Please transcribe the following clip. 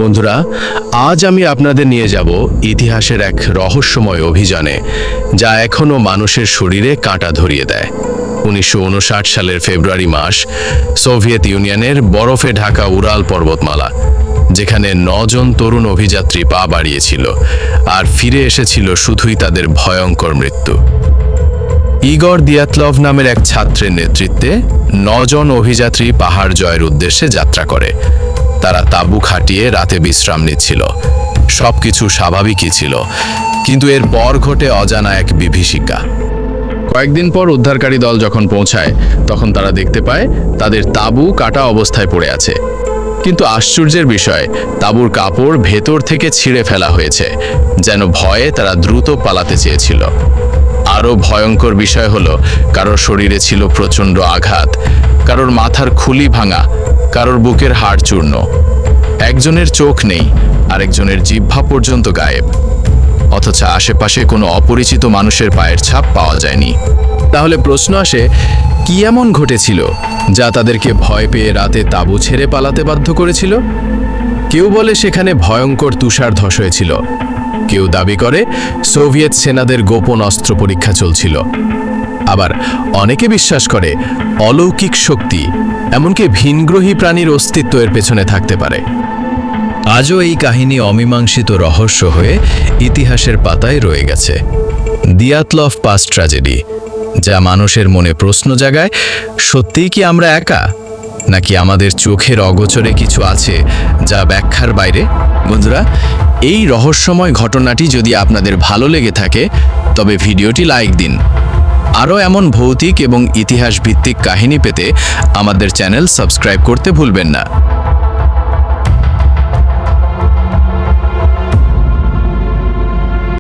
বন্ধুরা, আজ আমি আপনাদের নিয়ে যাব ইতিহাসের এক রহস্যময় অভিযানে, যা এখনও মানুষের শরীরে কাঁটা ধরিয়ে দেয়। 1959 সালের ফেব্রুয়ারি মাস, সোভিয়েত ইউনিয়নের বরফে ঢাকা উরাল পর্বতমালা, যেখানে 9 জন তরুণ অভিযাত্রী পা বাড়িয়েছিল, আর ফিরে এসেছিল শুধুই তাদের ভয়ঙ্কর মৃত্যু। ইগর দিয়াতলভ নামের এক ছাত্রের নেতৃত্বে 9 জন অভিযাত্রী পাহাড় জয়ের উদ্দেশ্যে যাত্রা করে। তারা তাঁবু খাটিয়ে রাতে বিশ্রাম নিচ্ছিল। সবকিছু স্বাভাবিকই ছিল, কিন্তু এর পর ঘটে অজানা এক বিভীষিকা। কয়েকদিন পর উদ্ধারকারী দল যখন পৌঁছায়, তখন তারা দেখতে পায় তাদের তাঁবু কাটা অবস্থায় পড়ে আছে। কিন্তু আশ্চর্যের বিষয়, তাঁবুর কাপড় ভেতর থেকে ছিঁড়ে ফেলা হয়েছে, যেন ভয়ে তারা দ্রুত পালাতে চেয়েছিল। আরও ভয়ঙ্কর বিষয় হলো, কারোর শরীরে ছিল প্রচণ্ড আঘাত, কারোর মাথার খুলি ভাঙা, কারোর বুকের হাড় চূর্ণ। একজনের চোখ নেই, আরেকজনের জিহ্বা পর্যন্ত গায়েব। অথচ আশেপাশে কোনো অপরিচিত মানুষের পায়ের ছাপ পাওয়া যায়নি। তাহলে প্রশ্ন আসে, কি এমন ঘটেছিল যা তাদেরকে ভয় পেয়ে রাতে তাঁবু ছেড়ে পালাতে বাধ্য করেছিল? কেউ বলে সেখানে ভয়ঙ্কর তুষার ধস হয়েছিল, কেউ দাবি করে সোভিয়েত সেনাদের গোপন অস্ত্র পরীক্ষা চলছিল। আবার অনেকে বিশ্বাস করে অলৌকিক শক্তি, এমনকি ভিনগ্রহী প্রাণীর অস্তিত্ব এর পেছনে থাকতে পারে। আজও এই কাহিনী অমীমাংসিত রহস্য হয়ে ইতিহাসের পাতায় রয়ে গেছে। দিয়াতলভ পাস ট্র্যাজেডি, যা মানুষের মনে প্রশ্ন জাগায়, সত্যিই কি আমরা একা, নাকি আমাদের চোখের অগোচরে কিছু আছে যা ব্যাখ্যার বাইরে? বন্ধুরা, এই রহস্যময় ঘটনাটি যদি আপনাদের ভালো লেগে থাকে, তবে ভিডিওটি লাইক দিন। আরও এমন ভৌতিক এবং ইতিহাস ভিত্তিক কাহিনী পেতে আমাদের চ্যানেল সাবস্ক্রাইব করতে ভুলবেন না।